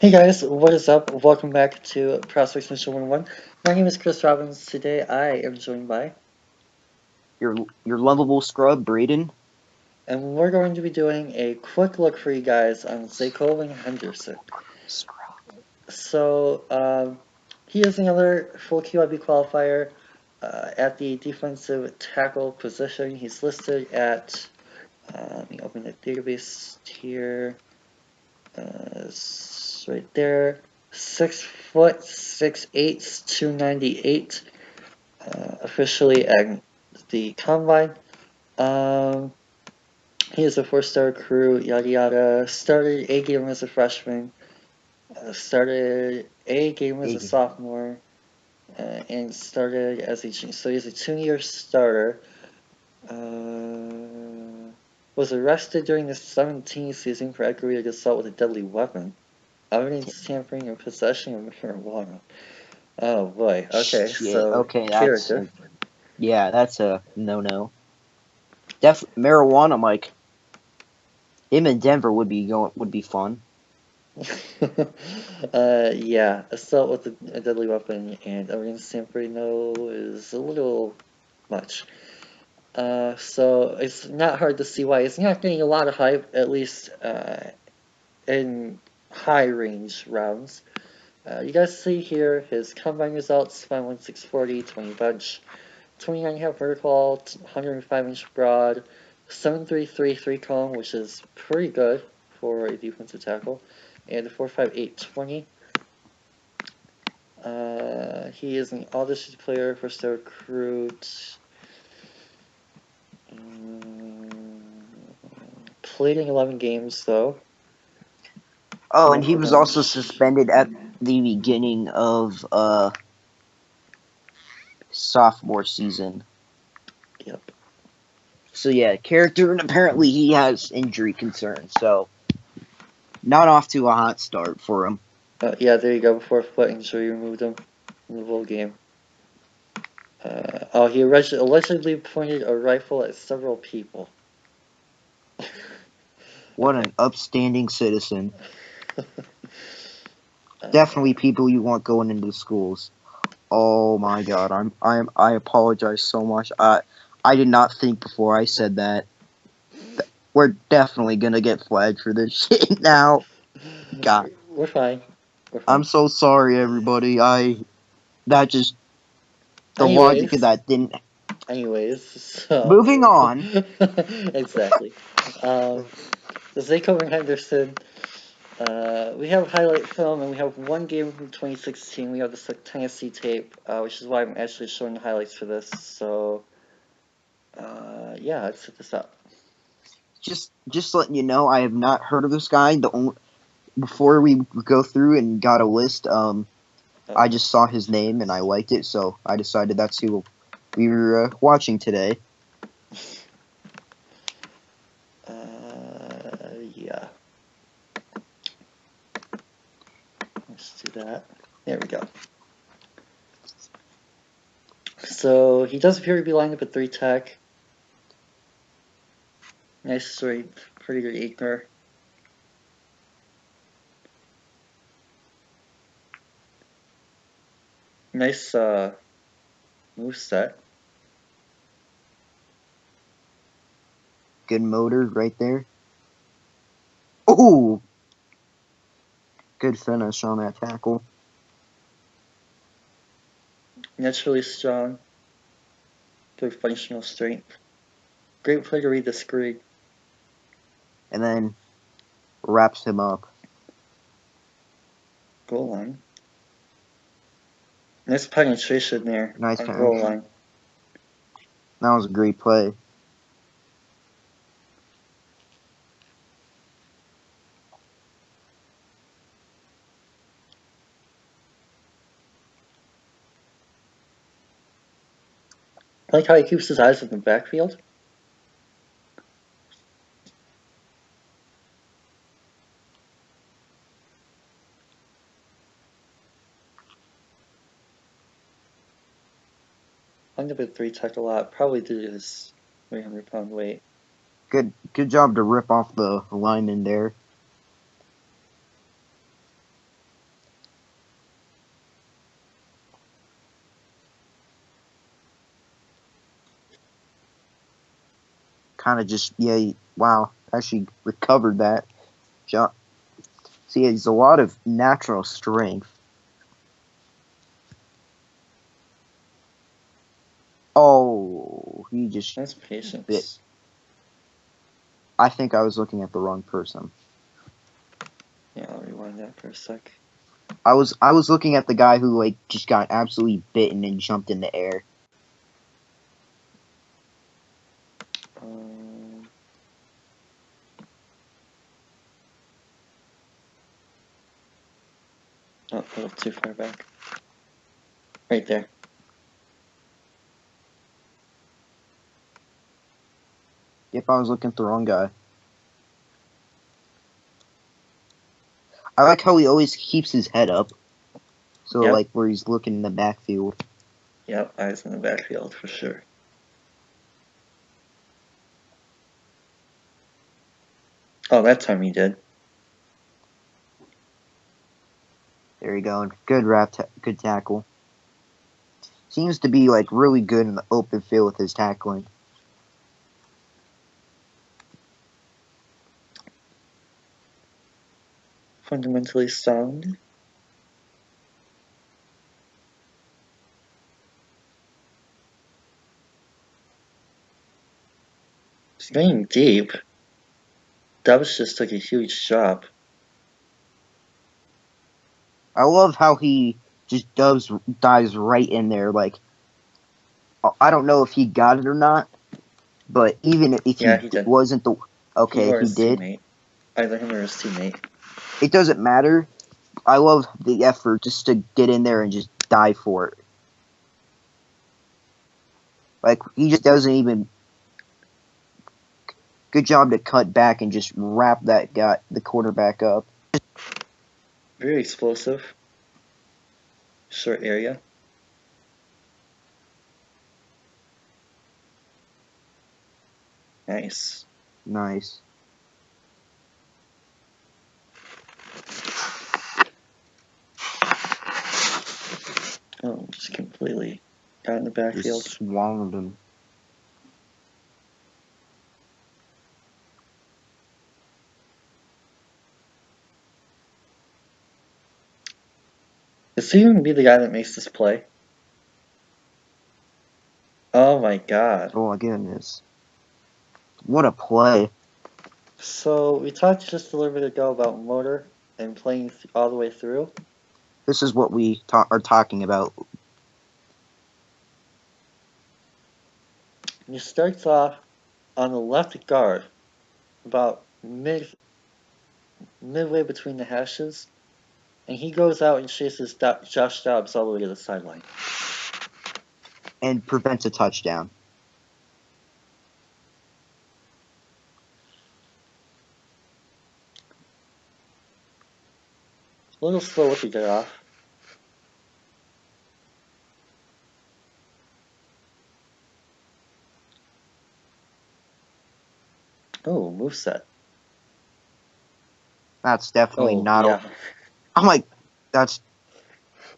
Hey guys, what is up? Welcome back to Prospects Mission 101. My name is Chris Robbins. Today I am joined by, Your lovable scrub, Braden. and we're going to be doing a quick look for you guys on Zaycoven Henderson. So, he is another full QIB qualifier at the defensive tackle position. He's listed at, let me open the database here. It's right there. 6 foot 6'8", 298. Officially at the combine. Um, he is a four-star recruit, yada yada. Started a game as a freshman, started a game as a sophomore, and started as a junior. So he's a 2-year starter. Was arrested during the 17th season for aggravated assault with a deadly weapon, evidence tampering, and possession of marijuana. Oh boy. Okay, Shit. so Okay, character. that's a no. Marijuana, Mike. Him in Denver would be fun. Yeah, assault with a deadly weapon and evidence tampering, no, is a little much. So it's not hard to see why he's not getting a lot of hype, at least in high range rounds. You guys see here his combine results: 5'16", 20 bench, 29.5 vertical, 105-inch broad, 7'3", 3 cone, which is pretty good for a defensive tackle, and a 4.58, 20. He is an all-district player, first-star recruit. Played in 11 games, though. Oh, and he was also suspended at the beginning of sophomore season. Yep. So yeah, character, and apparently he has injury concerns. So not off to a hot start for him. Yeah, there you go. Before foot injury removed him in the full game. He allegedly pointed a rifle at several people. What Okay. an upstanding citizen. Definitely people you want going into the schools. Oh my god, I apologize so much. I did not think before I said that. We're definitely gonna get flagged for this shit now. God. We're fine. We're I'm fine. so sorry everybody. That just the logic of Anyways, that didn't. so Moving on. exactly. Um, the Zaycoven Henderson. We have highlight film, and we have one game from 2016. We have the Tennessee tape, which is why I'm actually showing the highlights for this. So, yeah, let's set this up. Just letting you know, I have not heard of this guy. Before we go through and got a list, I just saw his name and I liked it, so I decided that's who we were watching today. Yeah. Let's do that. There we go. So he does appear to be lined up at 3 tech. Nice strength, pretty good acre. Nice move set. Good motor right there. Oh, good finish on that tackle. Naturally strong. Good functional strength. Great play to read the screen. And then wraps him up. Goal line. Nice penetration there Nice on finish. goal line. That was a great play. I like how he keeps his eyes in the backfield. Lined up at 3 tech a lot, probably due to his 300-pound weight. Good job to rip off the lineman there. kind of just, yeah, wow, actually recovered that. John, see, it's a lot of natural strength. Oh, he just That's patience. bit. I think I was looking at the wrong person. Yeah, I'll rewind that for a sec. I was looking at the guy who like just got absolutely bitten and jumped in the air. Oh, a little too far back. Right there. Yep, I was looking at the wrong guy. I like how he always keeps his head up. So, Yep. like, where he's looking in the backfield. Yep, eyes in the backfield for sure. Oh, that time he did. There you go. Good good tackle. Seems to be, like, really good in the open field with his tackling. Fundamentally sound. He's going deep. Dubs just took a huge drop. I love how he just dives right in there. Like, I don't know if he got it or not, but even if Yeah, he he did. wasn't the... Okay, He or he his did. teammate. Either him or his teammate. It doesn't matter. I love the effort just to get in there and just dive for it. Like, he just doesn't even... Good job to cut back and just wrap the quarterback up. Very explosive. Short area. Nice. Nice. Oh, just completely got in the backfield. Just swallowed him. Is he gonna be the guy that makes this play? Oh my god. Oh my goodness. What a play. So, we talked just a little bit ago about motor and playing all the way through. This is what we are talking about. He starts off on the left guard, about midway between the hashes, and he goes out and chases Josh Dobbs all the way to the sideline. And prevents a touchdown. A little slow to get off. Oh, moveset. That's definitely Oh, not... yeah. I'm like, that's...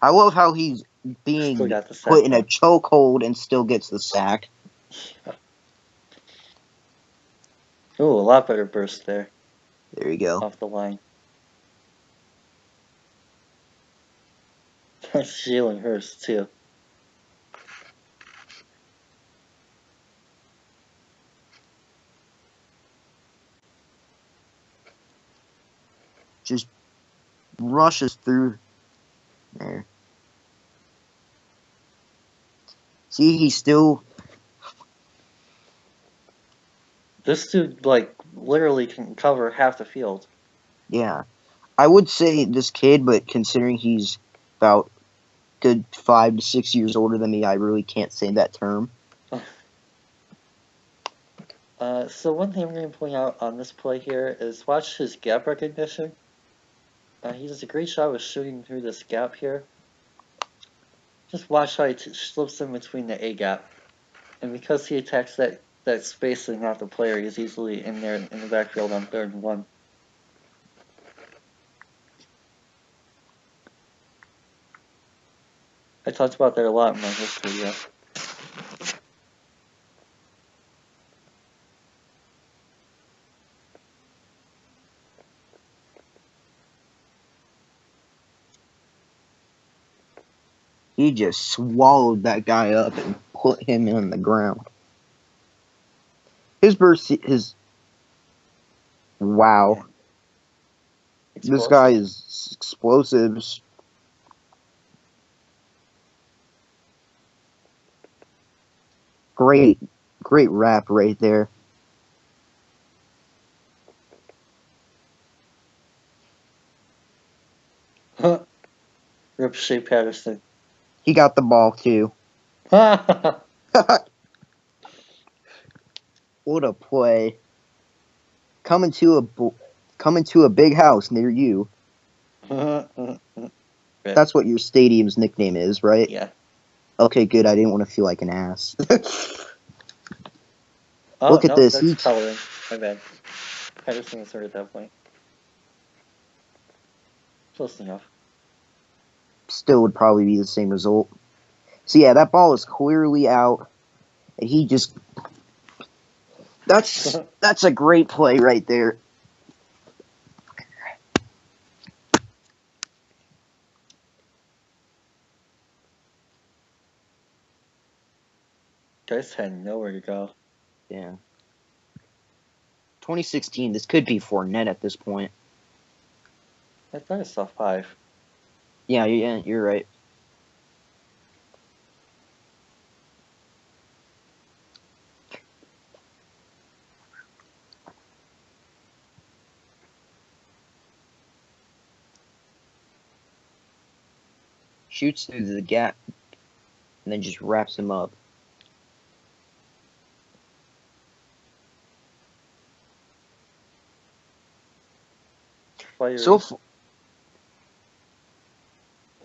I love how he's Still being got the sack, put in a though. chokehold and still gets the sack. Oh, a lot better burst there. There you go. Off the line. That's Jalen Hurst, too. Just rushes through there. See, he's still... This dude, like, literally can cover half the field. Yeah. I would say this kid, but considering he's about good 5 to 6 years older than me, I really can't say that term. So one thing I'm going to point out on this play here is watch his gap recognition. He does a great job of shooting through this gap here. Just watch how he slips in between the A gap. And because he attacks that space and not the player, he's easily in there in the backfield on 3rd and 1. I talked about that a lot in my history, yeah. He just swallowed that guy up and put him on the ground. Wow. This guy is explosive. Great rap right there. Rip Shea Patterson. He got the ball too. What a play. Coming to a big house near you. That's what your stadium's nickname is, right? Yeah. Okay, good. I didn't want to feel like an ass. Oh, Look at this. That's coloring. My bad. Patterson is hurt at that point. Close enough. Still would probably be the same result. So yeah, that ball is clearly out. And he just that's a great play right there. Guys had nowhere to go. Yeah. 2016, this could be Fournette at this point. I thought I saw 5. Yeah, you're right. Shoots through the gap and then just wraps him up.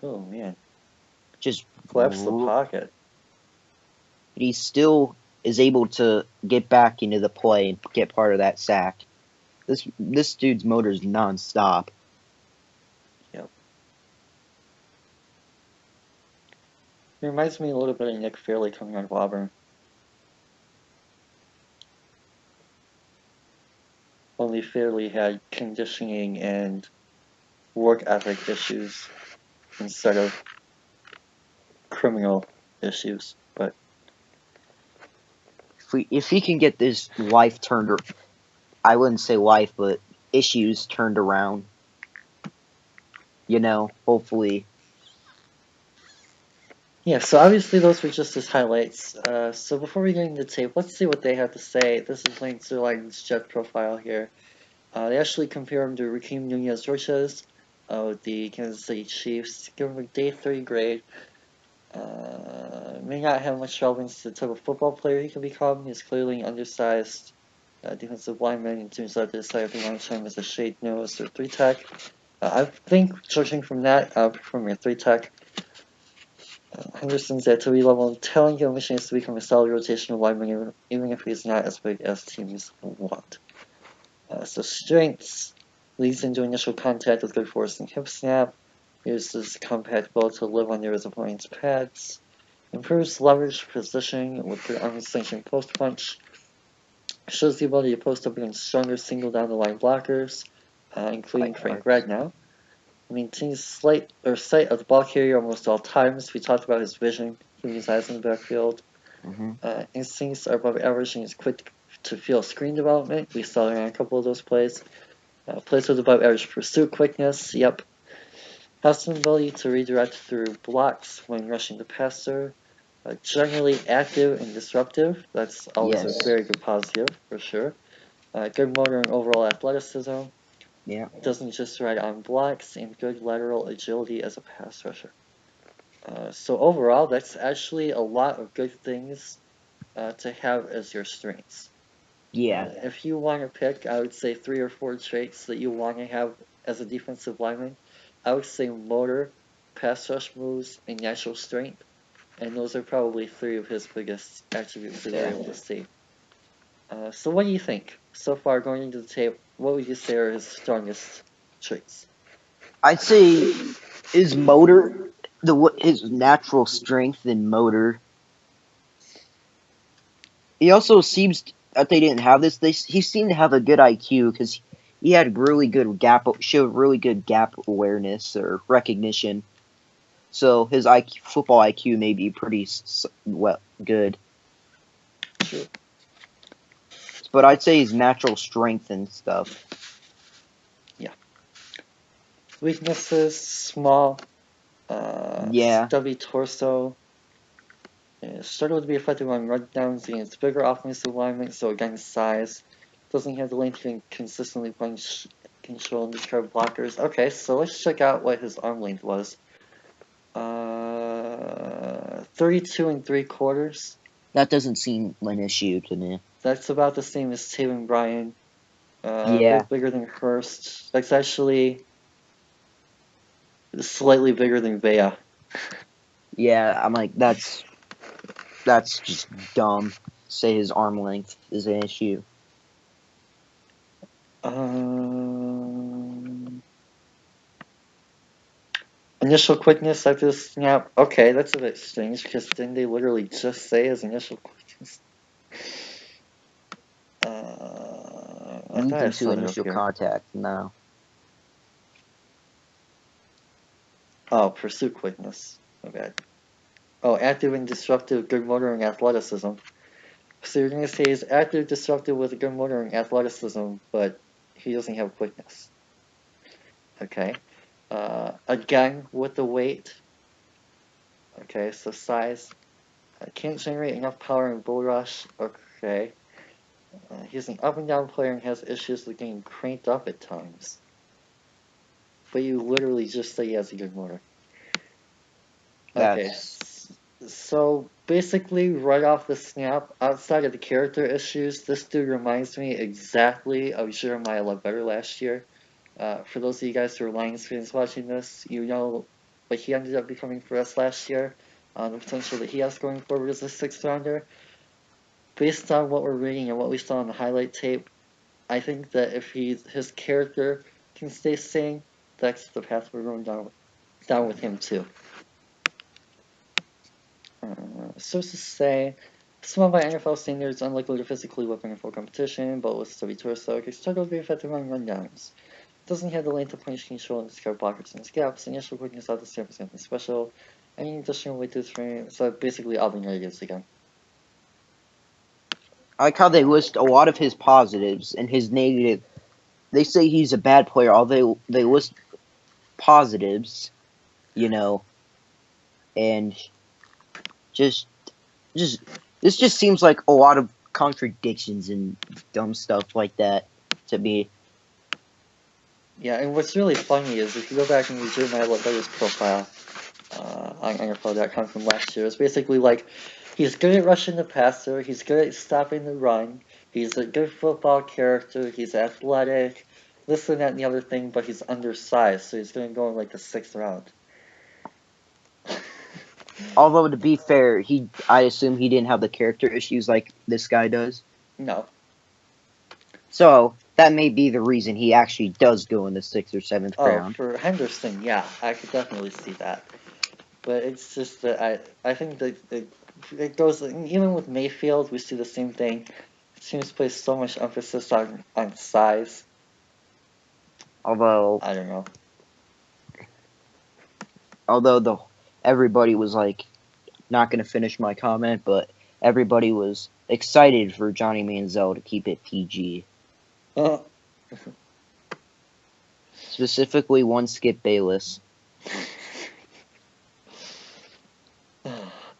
Oh man. Just flaps the pocket. But he still is able to get back into the play and get part of that sack. This dude's motor is non-stop. Yep. It reminds me a little bit of Nick Fairley coming out of Auburn. Only Fairley had conditioning and work ethic issues instead of criminal issues. But if he can get this life turned, or I wouldn't say life, but issues turned around, hopefully. Yeah, so obviously those were just his highlights. So before we get into the tape, let's see what they have to say. This is linked to Lions Jet profile here. They actually compare him to Rakeem Nunez-Roches of the Kansas City Chiefs. Give him a day 3 grade. May not have much relevance to the type of football player he can become. He's clearly an undersized defensive lineman. It turns out they decided to launch him as a shade nose or 3-tech. I think, judging from that, from your 3-tech, Henderson's activity level and talent and mission is to become a solid rotational lineman, even if he's not as big as teams want. So strengths leads into initial contact with good force and hip snap. Uses compact ball to live under his opponent's pads. Improves leverage positioning with good arm extension post punch. Shows the ability to post up against stronger single down the line blockers, including Frank Ragnow. Maintains sight of the ball carrier almost all times. We talked about his vision, keeping his eyes in the backfield. Instincts are above average and is quick to feel screen development. We saw that on a couple of those plays. Plays with above average pursuit quickness. Yep. Has some ability to redirect through blocks when rushing the passer. Generally active and disruptive. That's always a very good positive, for sure. Good motor and overall athleticism. Yeah. Doesn't just ride on blocks, and good lateral agility as a pass rusher. So overall, that's actually a lot of good things to have as your strengths. Yeah. If you want to pick, I would say 3 or 4 traits that you want to have as a defensive lineman. I would say motor, pass rush moves, and natural strength. And those are probably 3 of his biggest attributes that you're able to see. So what do you think? So far, going into the tape, what would you say are his strongest traits? I'd say his motor, his natural strength and motor. He also seems that they didn't have this. He seemed to have a good IQ because he had showed really good gap awareness or recognition. So his football IQ may be pretty good. True. But I'd say his natural strength and stuff. Yeah. Weaknesses: small, stubby torso. Struggled to be effective on rundowns against bigger offensive linemen, so against size. Doesn't have the length to consistently punch, control, and discard blockers. Okay, so let's check out what his arm length was. 32 3/4. That doesn't seem an issue to me. That's about the same as Taven Bryan. A Yeah. bit bigger than Hurst. That's actually slightly bigger than Vea. Yeah, I'm like, that's just dumb. Say his arm length is an issue. Initial quickness after the snap. Okay, that's a bit strange because didn't they literally just say his initial quickness? Leading to initial contact, no. Oh, pursuit quickness. Okay. Oh, active and disruptive, good motor and athleticism. So you're gonna say he's active, disruptive with good motor and athleticism, but he doesn't have quickness. Okay. Again, with the weight. Okay, so size. Can't generate enough power in bull rush. Okay. He's an up and down player and has issues with getting cranked up at times. But you literally just say he has a good motor. Okay. So basically, right off the snap, outside of the character issues, this dude reminds me exactly of Jeremiah Ledbetter last year. For those of you guys who are Lions fans watching this, you know what he ended up becoming for us last year. The potential that he has going forward as a 6th rounder. Based on what we're reading and what we saw on the highlight tape, I think that if his character can stay sane, that's the path we're going down with him too. Sources say, small by NFL standards, unlikely to physically whip in full competition, but with stubby torso, can struggle to be effective on rundowns. Doesn't have the length of punch control and discard blockers in his gaps. Initial quickness out the stamp is something special. Any additional weight to his frame, so basically all the negatives again. I like how they list a lot of his positives and his negative. They say he's a bad player, although they list positives, you know, and just this just seems like a lot of contradictions and dumb stuff like that to me. Yeah, and what's really funny is if you go back and you Jeremiah Ledbetter's profile on NFL.com from last year, it's basically like he's good at rushing the passer, he's good at stopping the run, he's a good football character, he's athletic, this and that and the other thing, but he's undersized, so he's going to go in like the 6th round. Although to be fair, I assume he didn't have the character issues like this guy does. No. So that may be the reason he actually does go in the 6th or 7th round. For Henderson, yeah, I could definitely see that. But it's just that I think that it goes, even with Mayfield, we see the same thing. It seems to place so much emphasis on size. Although I don't know. Although everybody was like, not going to finish my comment, but everybody was excited for Johnny Manziel to keep it PG. Specifically, one Skip Bayless.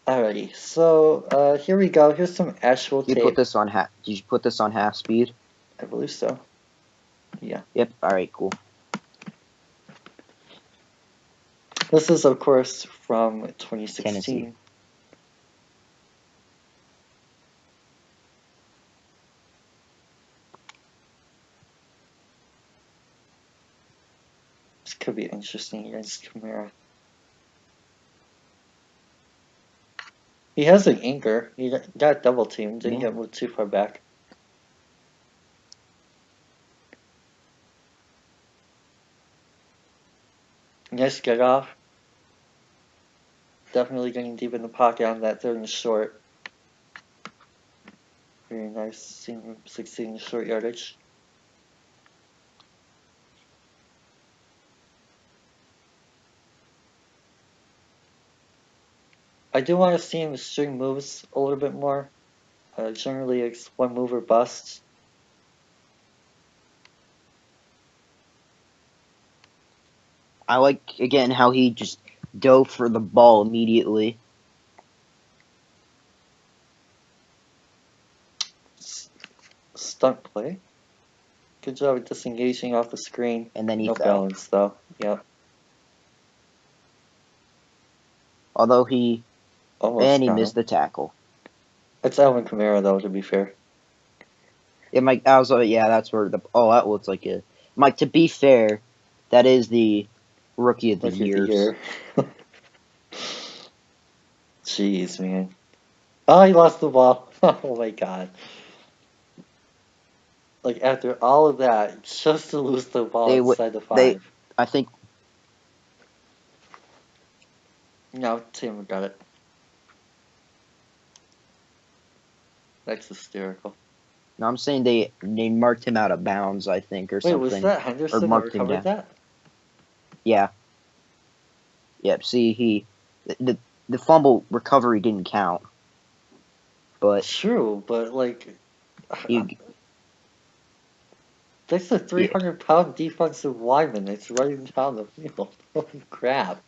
Alrighty, so here we go. Here's some actual tape. Did you put this on half speed? I believe so. Yeah. Yep. All right. Cool. This is, of course, from 2016. Tennessee. This could be interesting against Kamara. He has an anchor. He got double teamed. Didn't get moved too far back. Nice get off. Definitely getting deep in the pocket on that 3rd and short. Very nice, succeeding short yardage. I do want to see him string moves a little bit more. Generally, it's one move or bust. I like, again, how he just dove for the ball immediately. Stunt play. Good job at disengaging off the screen. And then he no fell. balance, though. Yep. Although he... Almost And he got missed him. the tackle. It's Alvin Kamara, though, to be fair. Yeah, Mike, I was yeah, that's where the... Oh, that looks like it. Mike, to be fair, that is the Rookie of the Year. Jeez, man. Oh, he lost the ball. Oh, my God. Like, after all of that, just to lose the ball inside the 5. I think... No, Tim got it. That's hysterical. No, I'm saying they marked him out of bounds, I think, or Wait, something. was that Henderson that marked him recovered down. that? Yeah. Yep, see, the fumble recovery didn't count. But... True, but, like... You, That's a 300-pound defensive lineman that's running down the field. Holy crap.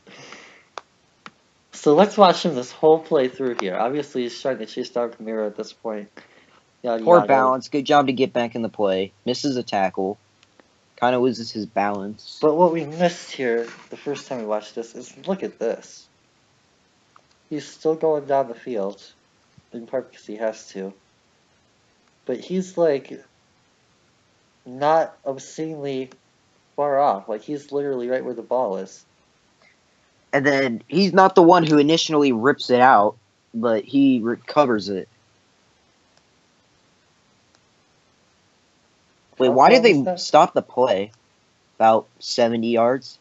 So let's watch him this whole play through here. Obviously, he's trying to chase down Kamara at this point. Yada, poor yada. balance. Good job to get back in the play. Misses a tackle. Kind of loses his balance. But what we missed here the first time we watched this is look at this. He's still going down the field, in part because he has to. But he's like not obscenely far off. Like he's literally right where the ball is. And then he's not the one who initially rips it out, but he recovers it. Wait, why did they stop the play? About 70 yards?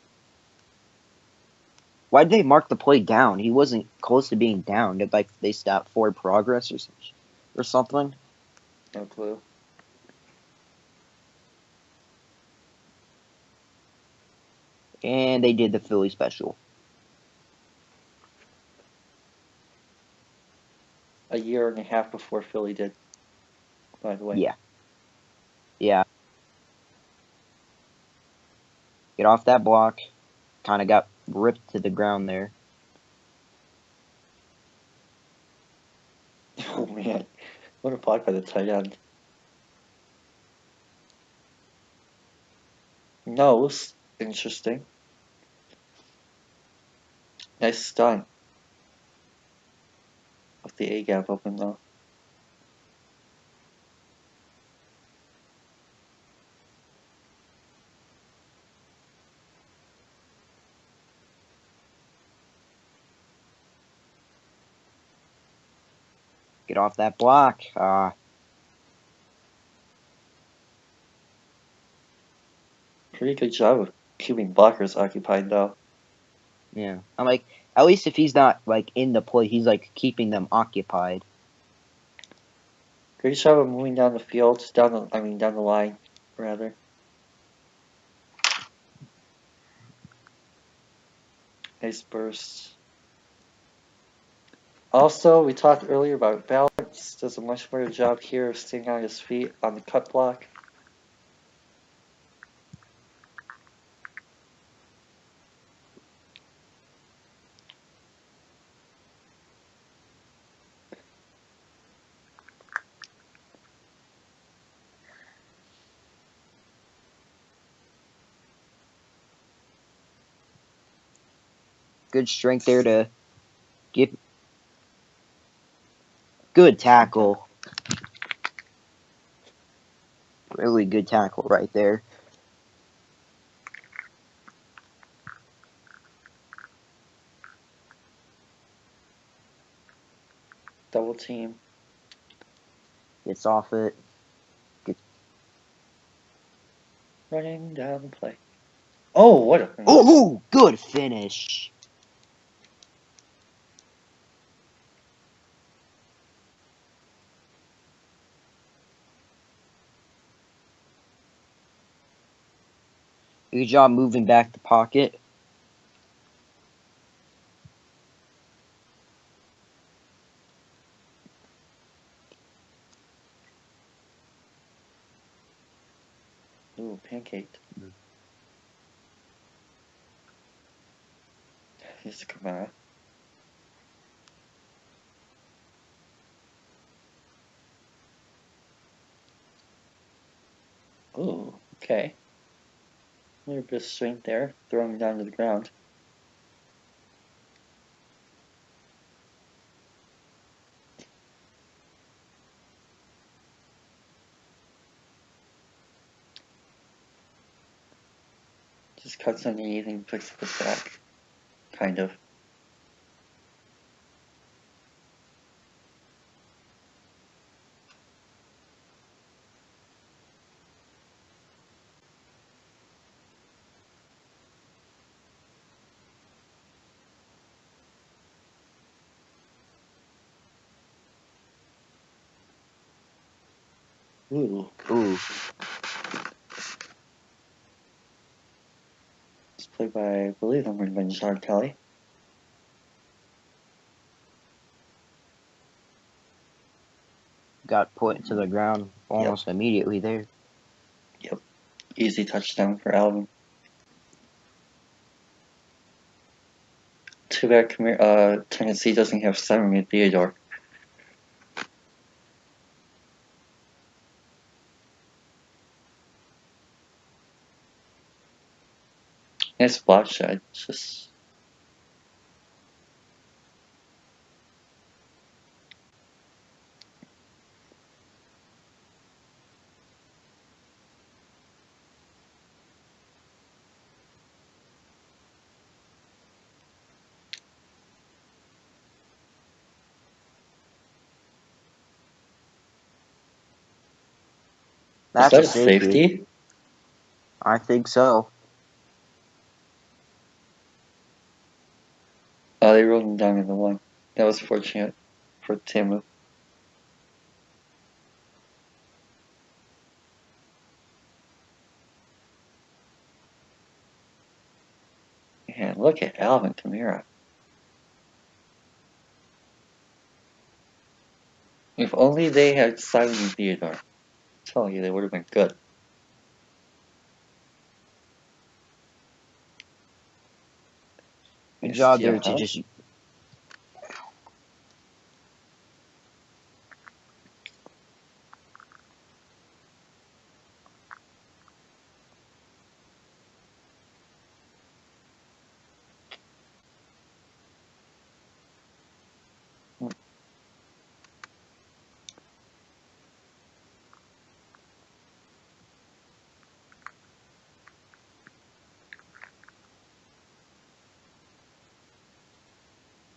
Why did they mark the play down? He wasn't close to being down. Did like they stop forward progress or something? No clue. And they did the Philly special. A year and a half before Philly did, by the way. Yeah. Yeah. Get off that block. Kind of got ripped to the ground there. Oh, man. What a block by the tight end. Nose. Interesting. Nice stunt. With the A-gap open, though. Get off that block. Pretty good job of keeping blockers occupied, though. Yeah. I'm like, at least if he's not, like, in the play, he's, like, keeping them occupied. Great job of moving down the field, down the line, rather. Nice burst. Also, we talked earlier about balance. Does a much better job here of staying on his feet on the cut block. Good strength there to get... Good tackle. Really good tackle right there. Double team. Gets off it. Running down the play. Oh, what a finish. Oh, good finish. Good job moving back the pocket. gate. Here's the camera. Ooh, okay. A little bit of strength there, throwing him down to the ground. Just cuts underneath and picks up his back. Kind of. Ooh. Ooh. It's played by, I believe, I'm going to Ben Kelly. Got put into the ground almost immediately there. Yep. Easy touchdown for Alvin. Too bad Tennessee doesn't have Simon and Theodore. Nice block shot. Just That's that a safety. I think so. Oh, they rolled him down in the one. That was fortunate for Timu. And look at Alvin Kamara. If only they had Simon and Theodore. I'm telling you, they would have been good. Good Nice job there to jailhouse. just.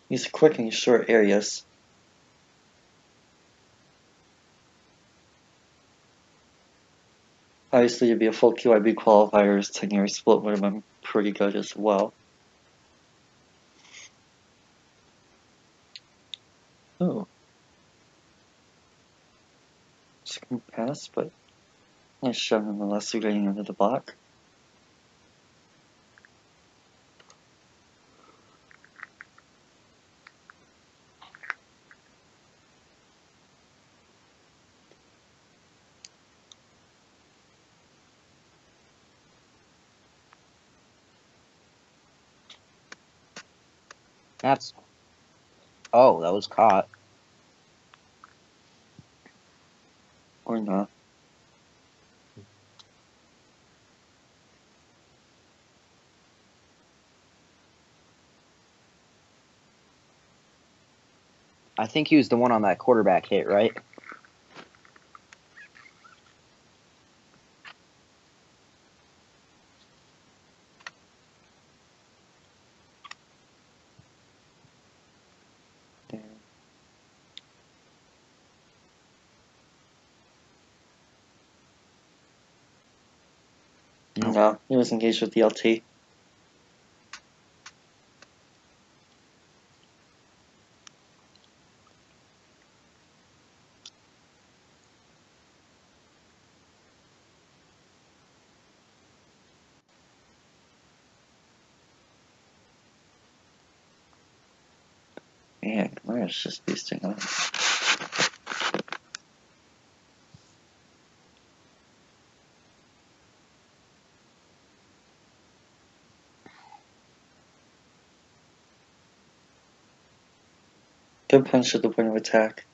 He's quick in short areas. Obviously, to be a full QIB qualifier, his 10-year split would have been pretty good as well. Oh. Screen pass, but nice shot nonetheless, getting under the block. That's. Oh, that was caught. Or not. I think he was the one on that quarterback hit, right? There. No, he was engaged with the LT. Man, Kamara's just beasting on. Good punch at the point of attack.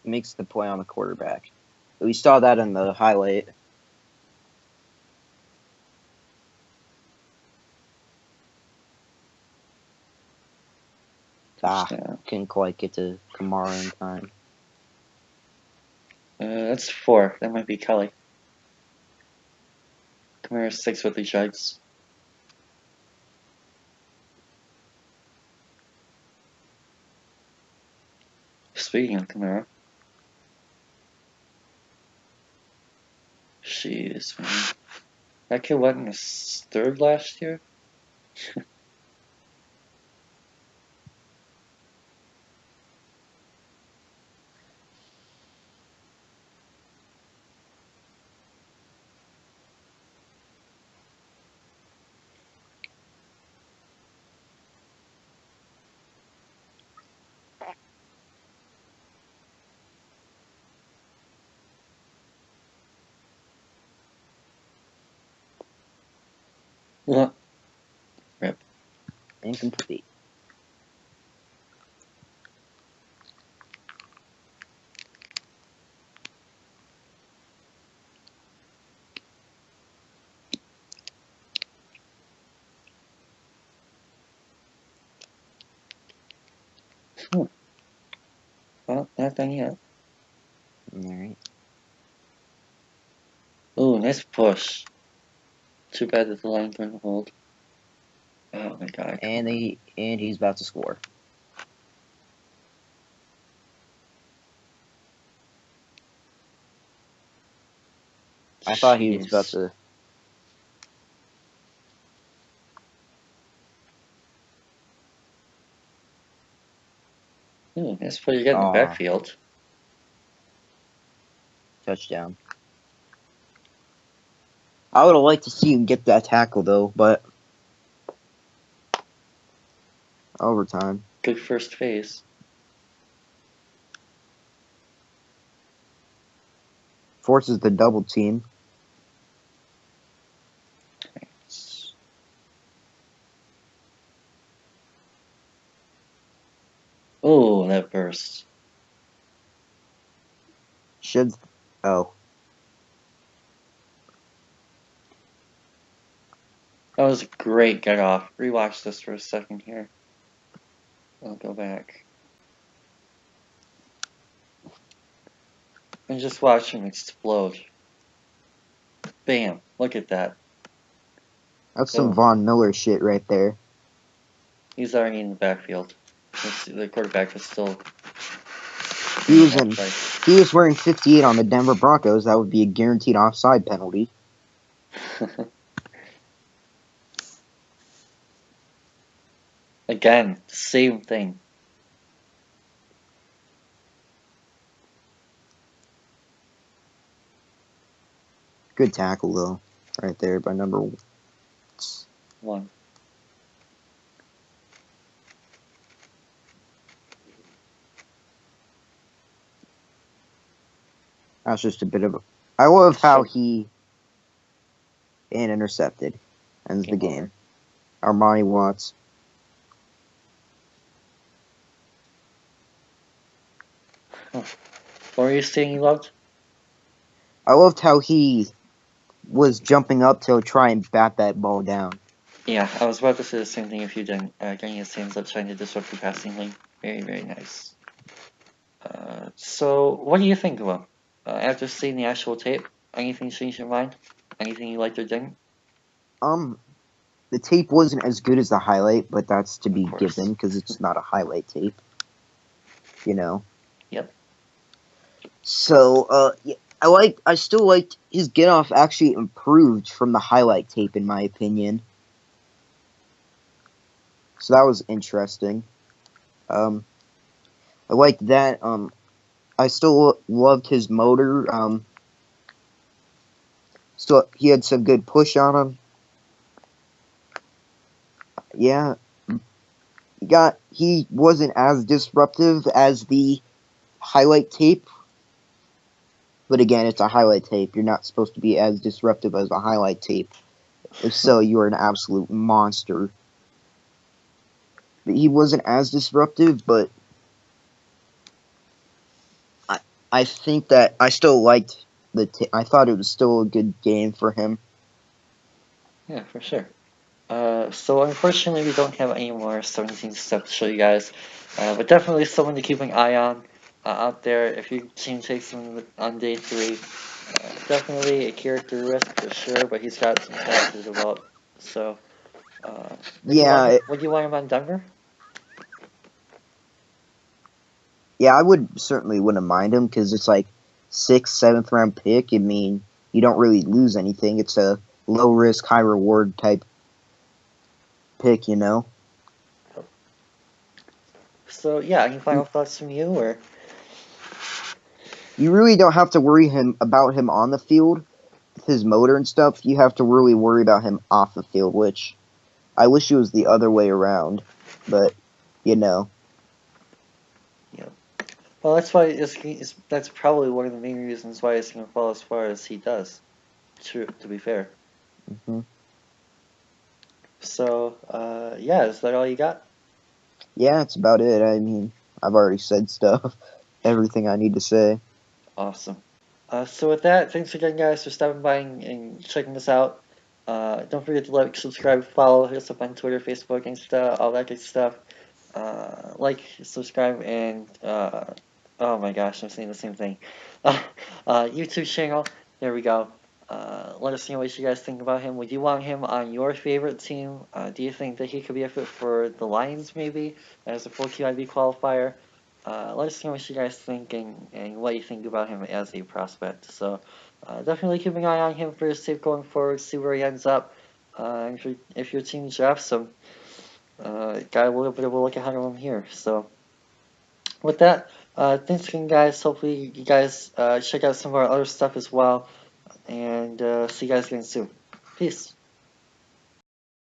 Makes the play on the quarterback. We saw that in the highlight. Couldn't quite get to Kamara in time. That's 4. That might be Kelly. Kamara 6 with the yards. Speaking of Kamara. Jeez, man. That kid went in his 3rd last year? What? Rip. Incomplete. Well, not done yet. Alright. Ooh, nice push. Too bad that the line couldn't hold. Oh my god. And he's about to score. I thought he was about to. Ooh, nice play to get in the backfield. Touchdown. I would have liked to see him get that tackle though, but overtime. Good first phase. Forces the double team. Oh, that burst. Should. Oh. That was a great get off. Rewatch this for a second here. I'll go back. And just watch him explode. Bam. Look at that. That's some Von Miller shit right there. He's already in the backfield. The quarterback is still... He was wearing 58 on the Denver Broncos. That would be a guaranteed offside penalty. Again, same thing. Good tackle, though. Right there by number 1. That's just a bit of a... I love how he... And intercepted. Ends the game. Armani Watts. What were you saying you loved? I loved how he was jumping up to try and bat that ball down. Yeah, I was about to say the same thing if you didn't. Getting his hands up, trying to disrupt the passing lane. Very, very nice. So, what do you think of him? After seeing the actual tape, anything changed your mind? Anything you liked or didn't? The tape wasn't as good as the highlight, but that's to be given because it's not a highlight tape. You know. Yep. So, yeah, I still liked his get off actually improved from the highlight tape in my opinion. So that was interesting. I liked that. I still loved his motor. Still, he had some good push on him. Yeah, he wasn't as disruptive as the highlight tape. But again, it's a highlight tape. You're not supposed to be as disruptive as a highlight tape. If so, you are an absolute monster. But he wasn't as disruptive, but I think that I still liked I thought it was still a good game for him. Yeah, for sure. So unfortunately, we don't have any more 17 stuff to show you guys, but definitely someone to keep an eye on out there if your team takes him on day 3. Definitely a character risk for sure, but he's got some character to develop. So, would you want him on Denver? Yeah, I wouldn't mind him because it's like 6th, 7th round pick. I mean, you don't really lose anything. It's a low risk, high reward type pick, you know. So yeah, any final thoughts from you, or? You really don't have to worry about him on the field, his motor and stuff. You have to really worry about him off the field, which I wish it was the other way around, but you know. Yeah. Well, that's why that's probably one of the main reasons why it's going to fall as far as he does. True, to be fair. Mm-hmm. So, yeah, is that all you got? Yeah, that's about it. I mean, I've already said stuff, everything I need to say. Awesome. So with that, thanks again, guys, for stopping by and checking this out. Don't forget to like, subscribe, follow, hit us up on Twitter, Facebook, Insta, all that good stuff. Like, subscribe, and oh my gosh, I'm saying the same thing. YouTube channel. There we go. Let us know what you guys think about him. Would you want him on your favorite team? Do you think that he could be a fit for the Lions, maybe, as a full QIB qualifier? Let us know what you guys think and what you think about him as a prospect. So definitely keep an eye on him for his tape going forward, see where he ends up. If your team drafts him, got a little bit of a look ahead of him here. So with that, thanks again, guys. Hopefully you guys check out some of our other stuff as well. And see you guys again soon. Peace.